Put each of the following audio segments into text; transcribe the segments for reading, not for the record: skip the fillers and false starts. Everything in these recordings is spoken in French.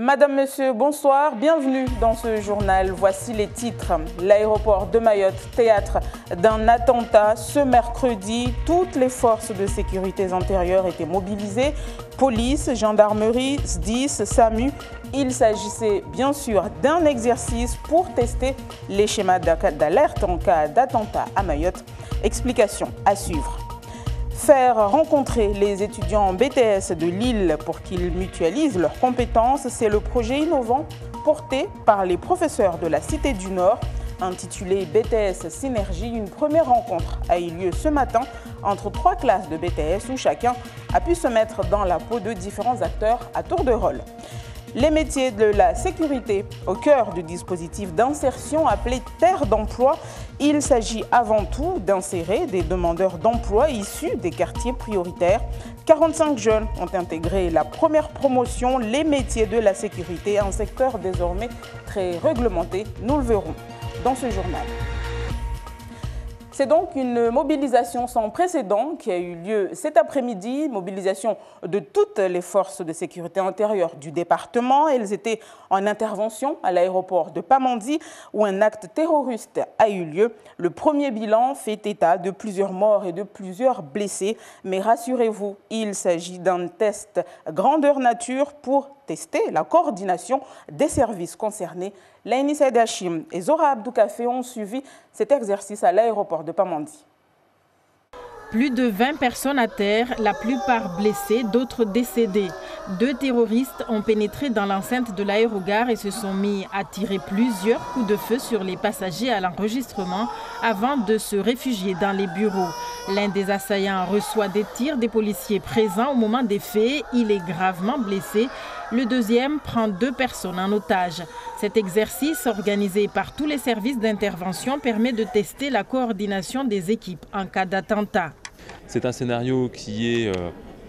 Madame, Monsieur, bonsoir, bienvenue dans ce journal. Voici les titres. L'aéroport de Mayotte, théâtre d'un attentat. Ce mercredi, toutes les forces de sécurité intérieure étaient mobilisées. Police, gendarmerie, SDIS, SAMU. Il s'agissait bien sûr d'un exercice pour tester les schémas d'alerte en cas d'attentat à Mayotte. Explication à suivre. Faire rencontrer les étudiants en BTS de Lille pour qu'ils mutualisent leurs compétences, c'est le projet innovant porté par les professeurs de la Cité du Nord. Intitulé BTS Synergie, une première rencontre a eu lieu ce matin entre 3 classes de BTS où chacun a pu se mettre dans la peau de différents acteurs à tour de rôle. Les métiers de la sécurité au cœur du dispositif d'insertion appelé Terre d'emploi. Il s'agit avant tout d'insérer des demandeurs d'emploi issus des quartiers prioritaires. 45 jeunes ont intégré la première promotion, les métiers de la sécurité, un secteur désormais très réglementé. Nous le verrons dans ce journal. C'est donc une mobilisation sans précédent qui a eu lieu cet après-midi, mobilisation de toutes les forces de sécurité intérieure du département. Elles étaient en intervention à l'aéroport de Pamandzi où un acte terroriste a eu lieu. Le premier bilan fait état de plusieurs morts et de plusieurs blessés. Mais rassurez-vous, il s'agit d'un test grandeur nature pour tester la coordination des services concernés. Laini Saïd Hachim et Zora Abdoukafé ont suivi cet exercice à l'aéroport de Pamandzi. Plus de 20 personnes à terre, la plupart blessées, d'autres décédées. 2 terroristes ont pénétré dans l'enceinte de l'aérogare et se sont mis à tirer plusieurs coups de feu sur les passagers à l'enregistrement avant de se réfugier dans les bureaux. L'un des assaillants reçoit des tirs des policiers présents au moment des faits. Il est gravement blessé. Le deuxième prend 2 personnes en otage. Cet exercice, organisé par tous les services d'intervention, permet de tester la coordination des équipes en cas d'attentat. C'est un scénario qui est,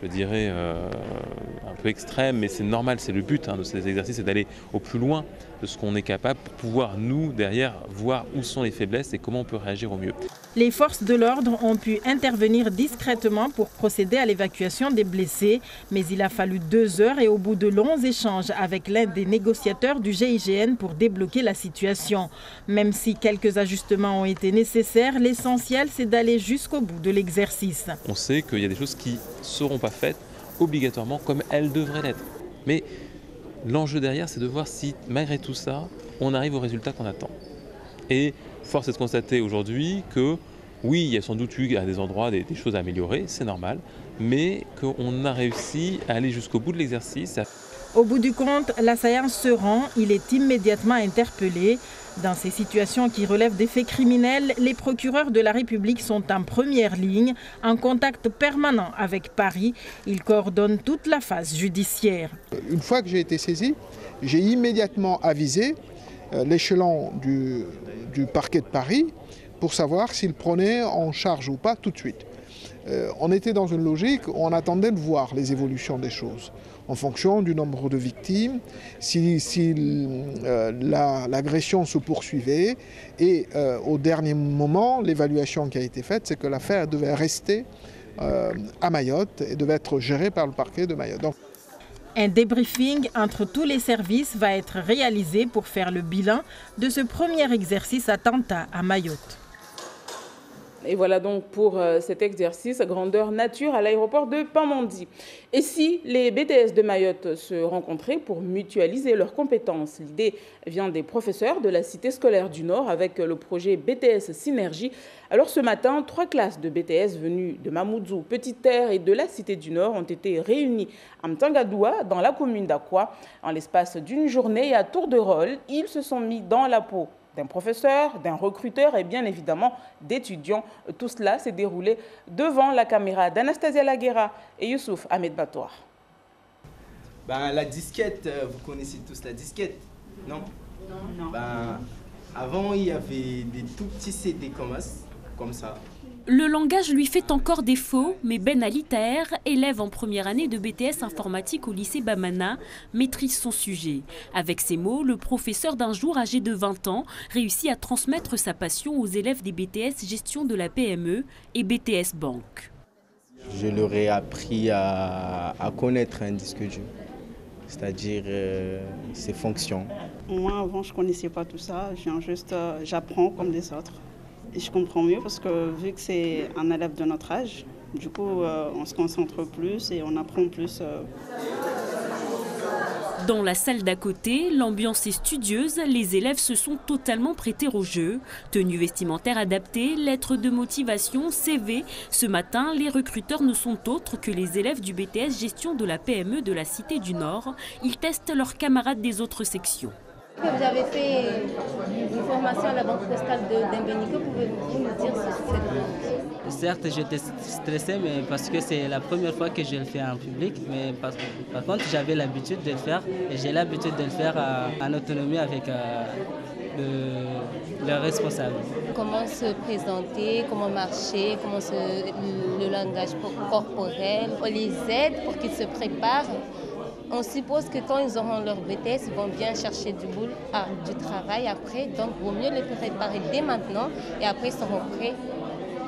je dirais, un peu extrême, mais c'est normal, c'est le but de ces exercices, c'est d'aller au plus loin de ce qu'on est capable pour pouvoir, nous, derrière, voir où sont les faiblesses et comment on peut réagir au mieux. Les forces de l'ordre ont pu intervenir discrètement pour procéder à l'évacuation des blessés, mais il a fallu 2 heures et au bout de longs échanges avec l'un des négociateurs du GIGN pour débloquer la situation. Même si quelques ajustements ont été nécessaires, l'essentiel c'est d'aller jusqu'au bout de l'exercice. On sait qu'il y a des choses qui ne seront pas faites obligatoirement comme elles devraient l'être. Mais l'enjeu derrière, c'est de voir si, malgré tout ça, on arrive au résultat qu'on attend. Et force est de constater aujourd'hui que, oui, il y a sans doute eu à des endroits des choses à améliorer, c'est normal, mais qu'on a réussi à aller jusqu'au bout de l'exercice. Au bout du compte, l'assaillant se rend, il est immédiatement interpellé. Dans ces situations qui relèvent des faits criminels, les procureurs de la République sont en première ligne, en contact permanent avec Paris. Ils coordonnent toute la phase judiciaire. Une fois que j'ai été saisi, j'ai immédiatement avisé l'échelon du parquet de Paris pour savoir s'il prenait en charge ou pas tout de suite. On était dans une logique où on attendait de voir les évolutions des choses en fonction du nombre de victimes, si l'agression se poursuivait et au dernier moment, l'évaluation qui a été faite, c'est que l'affaire devait rester à Mayotte et devait être gérée par le parquet de Mayotte. Donc, un débriefing entre tous les services va être réalisé pour faire le bilan de ce premier exercice attentat à Mayotte. Et voilà donc pour cet exercice grandeur nature à l'aéroport de Pamandzi. Et si les BTS de Mayotte se rencontraient pour mutualiser leurs compétences? L'idée vient des professeurs de la Cité scolaire du Nord avec le projet BTS Synergie. Alors ce matin, 3 classes de BTS venues de Mamoudzou, Petite Terre et de la Cité du Nord ont été réunies à Mtangadoua dans la commune d'Akwa. En l'espace d'une journée et à tour de rôle, ils se sont mis dans la peau d'un professeur, d'un recruteur et bien évidemment d'étudiants. Tout cela s'est déroulé devant la caméra d'Anastasia Laguera et Youssouf Ahmed Batoir. La disquette, vous connaissez tous la disquette, non? Non. Avant, il y avait des tout petits CD comme ça. Le langage lui fait encore défaut, mais Ben Ali Taher, élève en première année de BTS informatique au lycée Bamana, maîtrise son sujet. Avec ces mots, le professeur d'un jour âgé de 20 ans réussit à transmettre sa passion aux élèves des BTS gestion de la PME et BTS banque. Je leur ai appris à connaître un disque dur. c'est-à-dire ses fonctions. Moi, avant, je ne connaissais pas tout ça. J'apprends comme les autres. Et je comprends mieux parce que vu que c'est un élève de notre âge, du coup, on se concentre plus et on apprend plus. Dans la salle d'à côté, l'ambiance est studieuse, les élèves se sont totalement prêtés au jeu. Tenue vestimentaire adaptée, lettres de motivation, CV. Ce matin, les recruteurs ne sont autres que les élèves du BTS Gestion de la PME de la Cité du Nord. Ils testent leurs camarades des autres sections. Vous avez fait une formation à la Banque postale d'Imbénico, pouvez-vous nous dire ce que c'est? Certes, j'étais stressé, mais parce que c'est la première fois que je le fais en public. Mais par contre, j'avais l'habitude de le faire et j'ai l'habitude de le faire en autonomie avec le responsable. Comment se présenter, comment marcher, le langage corporel. On les aide pour qu'ils se préparent. On suppose que quand ils auront leur BTS, ils vont bien chercher du travail après. Donc, il vaut mieux les préparer dès maintenant et après, ils seront prêts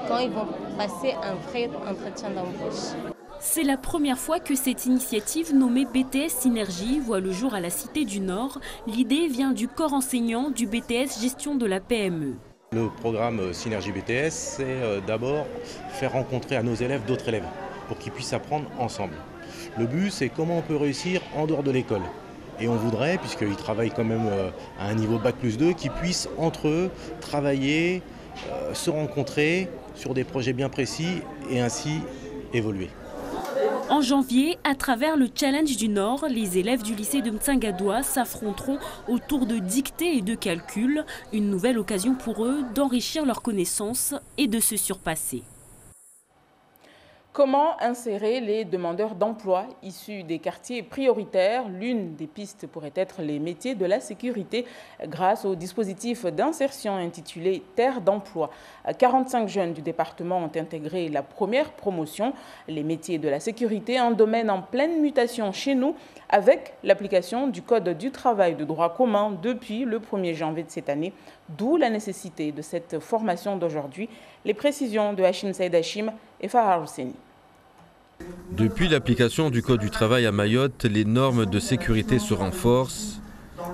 quand ils vont passer un vrai entretien d'embauche. C'est la première fois que cette initiative nommée BTS Synergie voit le jour à la Cité du Nord. L'idée vient du corps enseignant du BTS Gestion de la PME. Le programme Synergie BTS, c'est d'abord faire rencontrer à nos élèves d'autres élèves pour qu'ils puissent apprendre ensemble. Le but, c'est comment on peut réussir en dehors de l'école. Et on voudrait, puisqu'ils travaillent quand même à un niveau Bac+2, qu'ils puissent entre eux travailler, se rencontrer sur des projets bien précis et ainsi évoluer. En janvier, à travers le Challenge du Nord, les élèves du lycée de Mtsangadoua s'affronteront autour de dictées et de calculs. Une nouvelle occasion pour eux d'enrichir leurs connaissances et de se surpasser. Comment insérer les demandeurs d'emploi issus des quartiers prioritaires? L'une des pistes pourrait être les métiers de la sécurité grâce au dispositif d'insertion intitulé Terre d'emploi. 45 jeunes du département ont intégré la première promotion. Les métiers de la sécurité, un domaine en pleine mutation chez nous avec l'application du Code du travail de droit commun depuis le 1er janvier de cette année. D'où la nécessité de cette formation d'aujourd'hui. Les précisions de Hachim Saïd Hachim et Farah Housseni. Depuis l'application du Code du travail à Mayotte, les normes de sécurité se renforcent.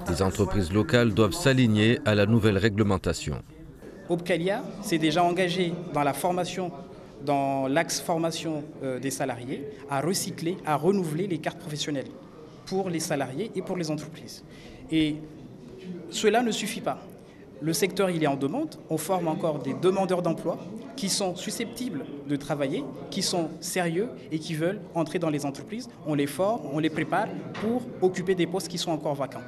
Les entreprises locales doivent s'aligner à la nouvelle réglementation. Obcalia s'est déjà engagé dans la formation, dans l'axe formation des salariés, à recycler, à renouveler les cartes professionnelles pour les salariés et pour les entreprises. Et cela ne suffit pas. Le secteur il est en demande, on forme encore des demandeurs d'emploi qui sont susceptibles de travailler, qui sont sérieux et qui veulent entrer dans les entreprises. On les forme, on les prépare pour occuper des postes qui sont encore vacants.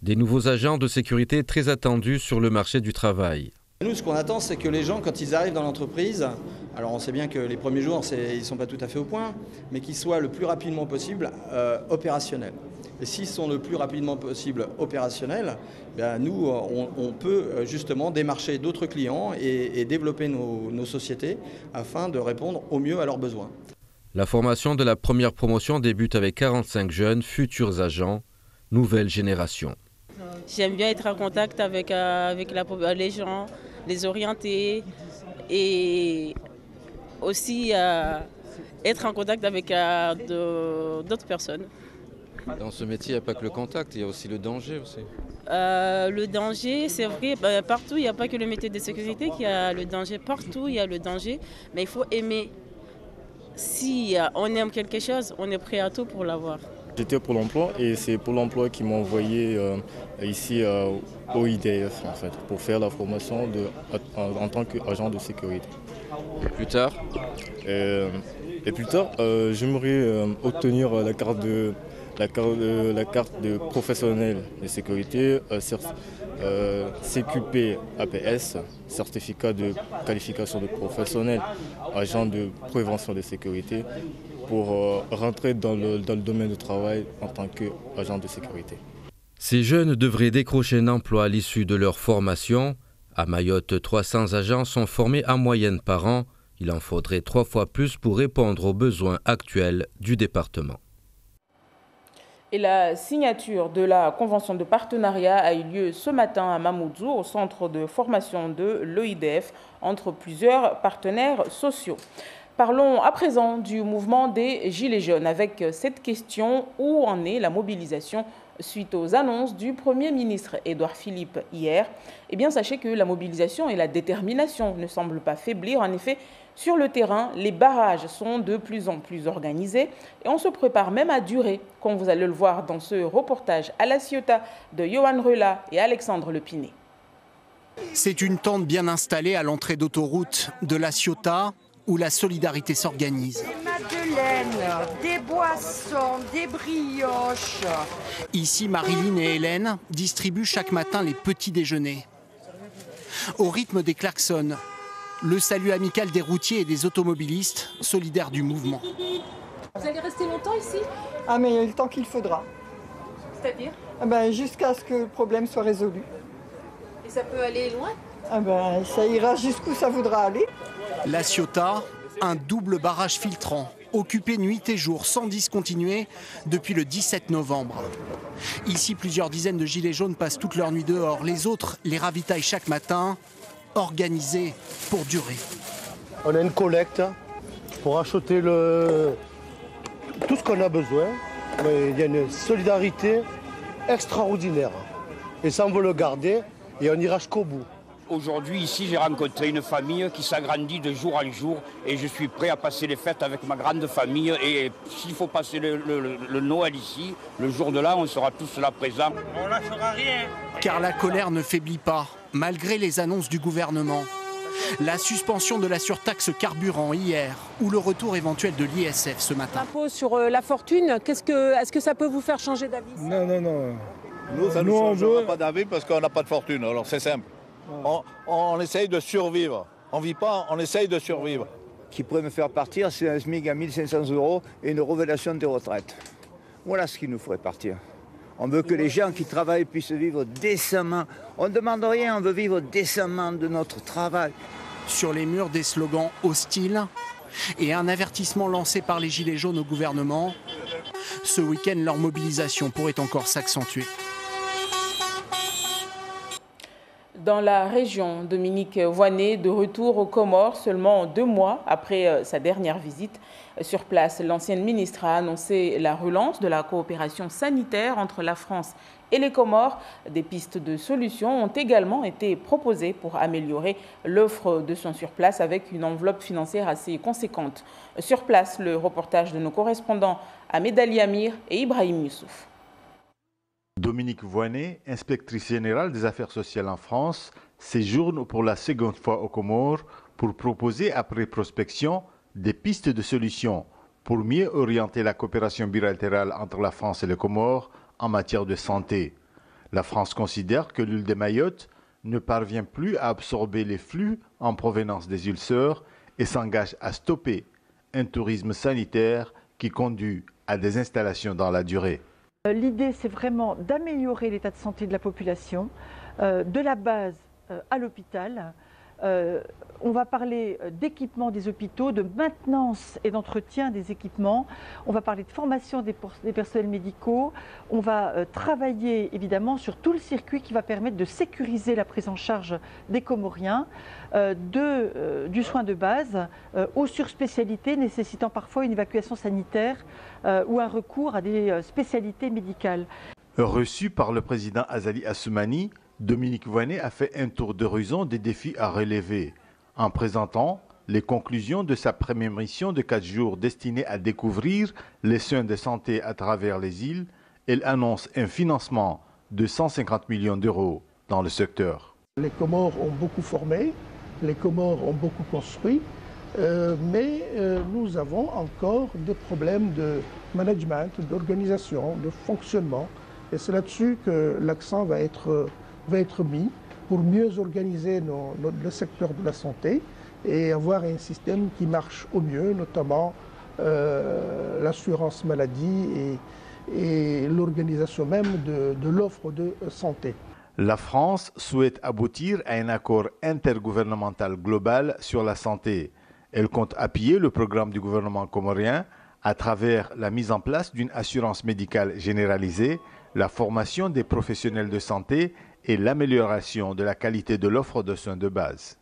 Des nouveaux agents de sécurité très attendus sur le marché du travail. Nous, ce qu'on attend, c'est que les gens, quand ils arrivent dans l'entreprise, alors on sait bien que les premiers jours, ils ne sont pas tout à fait au point, mais qu'ils soient le plus rapidement possible opérationnels. Et s'ils sont le plus rapidement possible opérationnels, ben nous, on peut justement démarcher d'autres clients et développer nos sociétés afin de répondre au mieux à leurs besoins. La formation de la première promotion débute avec 45 jeunes, futurs agents, nouvelle génération. J'aime bien être en contact avec les gens, les orienter et aussi être en contact avec d'autres personnes. Dans ce métier, il n'y a pas que le contact, il y a aussi le danger aussi. Le danger, c'est vrai, partout, il n'y a pas que le métier de sécurité qui a le danger. Partout, il y a le danger, mais il faut aimer. Si on aime quelque chose, on est prêt à tout pour l'avoir. J'étais pour l'emploi et c'est pour l'emploi qui m'a envoyé ici au IDF en fait, pour faire la formation en tant qu'agent de sécurité. Et plus tard j'aimerais obtenir la carte de professionnel de sécurité, CQP APS, certificat de qualification de professionnel, agent de prévention de sécurité, pour rentrer dans le domaine du travail en tant qu'agent de sécurité. Ces jeunes devraient décrocher un emploi à l'issue de leur formation. À Mayotte, 300 agents sont formés en moyenne par an. Il en faudrait 3 fois plus pour répondre aux besoins actuels du département. Et la signature de la convention de partenariat a eu lieu ce matin à Mamoudzou, au centre de formation de l'OIDF, entre plusieurs partenaires sociaux. Parlons à présent du mouvement des Gilets jaunes avec cette question: où en est la mobilisation suite aux annonces du Premier ministre Édouard Philippe hier? Eh bien, sachez que la mobilisation et la détermination ne semblent pas faiblir. En effet, sur le terrain, les barrages sont de plus en plus organisés et on se prépare même à durer, comme vous allez le voir dans ce reportage à La Ciotat de Johan Rula et Alexandre Lepiné. C'est une tente bien installée à l'entrée d'autoroute de La Ciotat où la solidarité s'organise. Des madeleines, des boissons, des brioches. Ici, Marilyn et Hélène distribuent chaque matin les petits déjeuners. Au rythme des klaxons, le salut amical des routiers et des automobilistes solidaires du mouvement. Vous allez rester longtemps ici? Ah, mais il y a le temps qu'il faudra. C'est-à-dire? Jusqu'à ce que le problème soit résolu. Et ça peut aller loin? Ça ira jusqu'où ça voudra aller. La Ciotat, un double barrage filtrant, occupé nuit et jour sans discontinuer depuis le 17 novembre. Ici, plusieurs dizaines de gilets jaunes passent toute leur nuit dehors. Les autres les ravitaillent chaque matin, organisés pour durer. On a une collecte pour acheter tout ce qu'on a besoin. Il y a une solidarité extraordinaire. Et ça, on veut le garder et on ira jusqu'au bout. Aujourd'hui, ici, j'ai rencontré une famille qui s'agrandit de jour en jour et je suis prêt à passer les fêtes avec ma grande famille. Et s'il faut passer le Noël ici, le jour de là, on sera tous là présents. On ne lâchera rien. Car la colère ne faiblit pas, malgré les annonces du gouvernement. La suspension de la surtaxe carburant hier ou le retour éventuel de l'ISF ce matin. L'impôt sur la fortune, est-ce que ça peut vous faire changer d'avis? Non, non, non. Nous, ça ne changera pas d'avis parce qu'on n'a pas de fortune, alors c'est simple. On essaye de survivre. On ne vit pas, on essaye de survivre. Ce qui pourrait me faire partir, c'est un SMIC à 1 500 € et une révélation des retraites. Voilà ce qui nous ferait partir. On veut que les gens qui travaillent puissent vivre décemment. On ne demande rien, on veut vivre décemment de notre travail. Sur les murs, des slogans hostiles et un avertissement lancé par les Gilets jaunes au gouvernement. Ce week-end, leur mobilisation pourrait encore s'accentuer. Dans la région, Dominique Voynet, de retour aux Comores seulement 2 mois après sa dernière visite. Sur place, l'ancienne ministre a annoncé la relance de la coopération sanitaire entre la France et les Comores. Des pistes de solutions ont également été proposées pour améliorer l'offre de soins sur place avec une enveloppe financière assez conséquente. Sur place, le reportage de nos correspondants Ahmed Ali Amir et Ibrahim Youssouf. Dominique Voynet, inspectrice générale des affaires sociales en France, séjourne pour la seconde fois aux Comores pour proposer, après prospection, des pistes de solutions pour mieux orienter la coopération bilatérale entre la France et les Comores en matière de santé. La France considère que l'île de Mayotte ne parvient plus à absorber les flux en provenance des îles Sœurs et s'engage à stopper un tourisme sanitaire qui conduit à des installations dans la durée. L'idée, c'est vraiment d'améliorer l'état de santé de la population, de la base à l'hôpital. On va parler d'équipement des hôpitaux, de maintenance et d'entretien des équipements. On va parler de formation des personnels médicaux. On va travailler évidemment sur tout le circuit qui va permettre de sécuriser la prise en charge des Comoriens, du soin de base aux surspécialités nécessitant parfois une évacuation sanitaire ou un recours à des spécialités médicales. Reçu par le président Azali Assoumani, Dominique Voynet a fait un tour d'horizon des défis à relever, en présentant les conclusions de sa première mission de 4 jours destinée à découvrir les soins de santé à travers les îles. Elle annonce un financement de 150 millions d'euros dans le secteur. Les Comores ont beaucoup formé, les Comores ont beaucoup construit, mais nous avons encore des problèmes de management, d'organisation, de fonctionnement. Et c'est là-dessus que l'accent va être mis pour mieux organiser le secteur de la santé et avoir un système qui marche au mieux, notamment l'assurance maladie et l'organisation même de l'offre de santé. La France souhaite aboutir à un accord intergouvernemental global sur la santé. Elle compte appuyer le programme du gouvernement comorien à travers la mise en place d'une assurance médicale généralisée, la formation des professionnels de santé et l'amélioration de la qualité de l'offre de soins de base.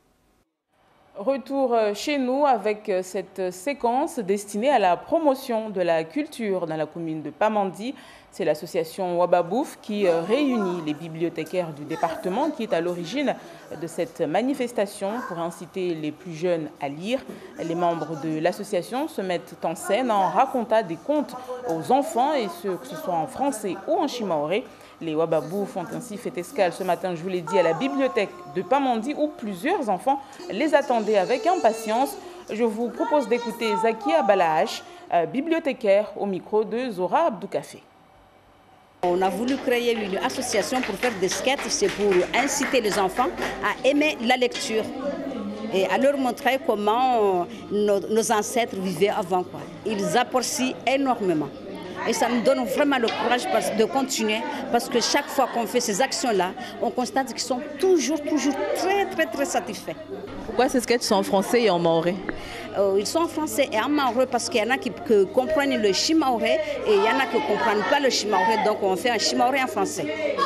Retour chez nous avec cette séquence destinée à la promotion de la culture dans la commune de Pamandi. C'est l'association Wababouf qui réunit les bibliothécaires du département qui est à l'origine de cette manifestation pour inciter les plus jeunes à lire. Les membres de l'association se mettent en scène en racontant des contes aux enfants, et que ce soit en français ou en chimaoré. Les Wababouf ont ainsi fait escale ce matin, je vous l'ai dit, à la bibliothèque de Pamandi où plusieurs enfants les attendaient avec impatience. Je vous propose d'écouter Zaki Abalahache, bibliothécaire, au micro de Zora Abdoukafé. On a voulu créer une association pour faire des sketchs, c'est pour inciter les enfants à aimer la lecture et à leur montrer comment nos ancêtres vivaient avant, quoi. Ils apprécient énormément. Et ça nous donne vraiment le courage de continuer, parce que chaque fois qu'on fait ces actions-là, on constate qu'ils sont toujours très satisfaits. Pourquoi ces sketchs sont en français et en maoré? Ils sont en français et en maoré parce qu'il y en a qui comprennent le chimaoré et il y en a qui ne comprennent pas le chimaoré, donc on fait un chimaoré en français.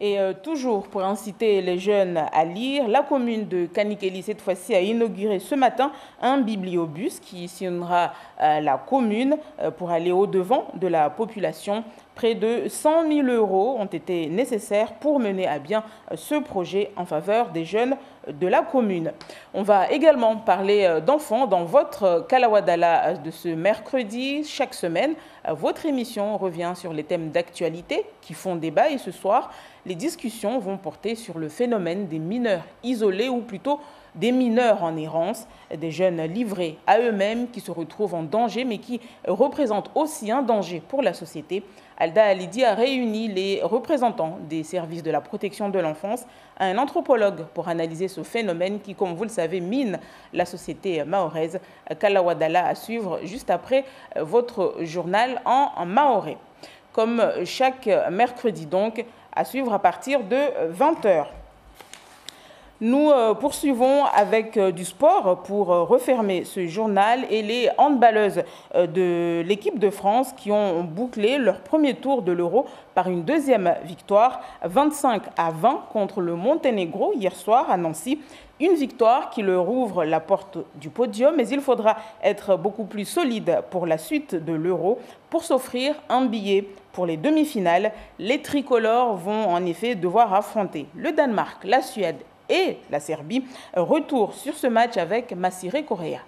Et toujours pour inciter les jeunes à lire, la commune de Kanikeli, cette fois-ci, a inauguré ce matin un bibliobus qui sillonnera la commune pour aller au-devant de la population. Près de 100 000 € ont été nécessaires pour mener à bien ce projet en faveur des jeunes de la commune. On va également parler d'enfants dans votre Kalawadala de ce mercredi. Chaque semaine, votre émission revient sur les thèmes d'actualité qui font débat, et ce soir, les discussions vont porter sur le phénomène des mineurs isolés, ou plutôt des mineurs en errance, des jeunes livrés à eux-mêmes qui se retrouvent en danger mais qui représentent aussi un danger pour la société. Alda Alidi a réuni les représentants des services de la protection de l'enfance à un anthropologue pour analyser ce phénomène qui, comme vous le savez, mine la société mahoraise. Kalawadala à suivre juste après votre journal en maoré. Comme chaque mercredi donc, à suivre à partir de 20h. Nous poursuivons avec du sport pour refermer ce journal, et les handballeuses de l'équipe de France qui ont bouclé leur premier tour de l'Euro par une deuxième victoire, 25-20 contre le Monténégro hier soir à Nancy. Une victoire qui leur ouvre la porte du podium, mais il faudra être beaucoup plus solide pour la suite de l'Euro pour s'offrir un billet pour les demi-finales. Les tricolores vont en effet devoir affronter le Danemark, la Suède et la Serbie. Retour sur ce match avec Massiré Correa.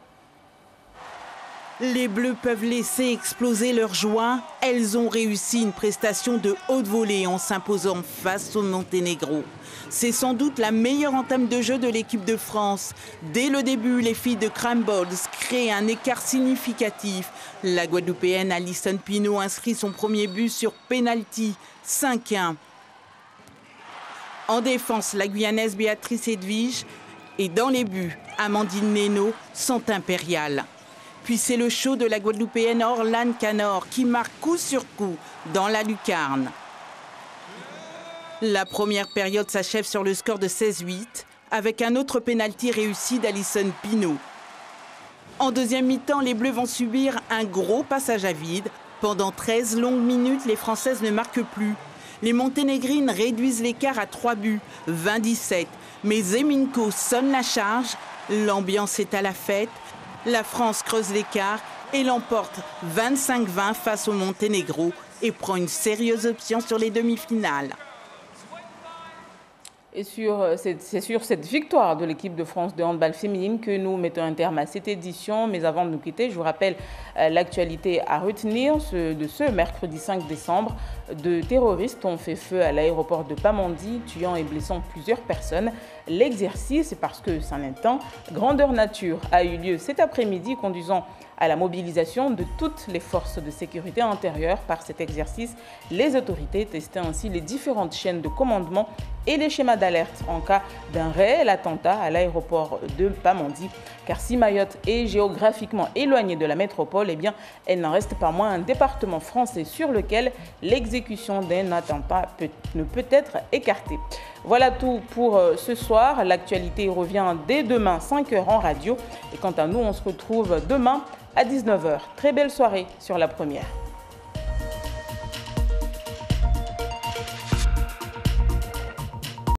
Les Bleus peuvent laisser exploser leur joie. Elles ont réussi une prestation de haute volée en s'imposant face au Monténégro. C'est sans doute la meilleure entame de jeu de l'équipe de France. Dès le début, les filles de Crambolds créent un écart significatif. La Guadeloupéenne Alison Pinault inscrit son premier but sur pénalty, 5-1. En défense, la Guyanaise Béatrice Edwige, et dans les buts, Amandine Neno sont impériales. Puis c'est le show de la Guadeloupéenne Orlane Canor qui marque coup sur coup dans la lucarne. La première période s'achève sur le score de 16-8 avec un autre pénalty réussi d'Alison Pinault. En deuxième mi-temps, les Bleus vont subir un gros passage à vide. Pendant 13 longues minutes, les Françaises ne marquent plus. Les Monténégrines réduisent l'écart à 3 buts, 20-17. Mais Zeminko sonne la charge. L'ambiance est à la fête. La France creuse l'écart et l'emporte 25-20 face au Monténégro et prend une sérieuse option sur les demi-finales. Et c'est sur cette victoire de l'équipe de France de handball féminine que nous mettons un terme à cette édition. Mais avant de nous quitter, je vous rappelle l'actualité à retenir de ce mercredi 5 décembre. De terroristes ont fait feu à l'aéroport de Pamandi, tuant et blessant plusieurs personnes. L'exercice, parce que c'en est temps, grandeur nature, a eu lieu cet après-midi, conduisant à la mobilisation de toutes les forces de sécurité intérieure. Par cet exercice, les autorités testaient ainsi les différentes chaînes de commandement et les schémas d'alerte en cas d'un réel attentat à l'aéroport de Pamandi. Car si Mayotte est géographiquement éloignée de la métropole, eh bien, elle n'en reste pas moins un département français sur lequel l'exécution d'un attentat ne peut être écartée. Voilà tout pour ce soir. L'actualité revient dès demain 5h en radio. Et quant à nous, on se retrouve demain à 19h. Très belle soirée sur La Première.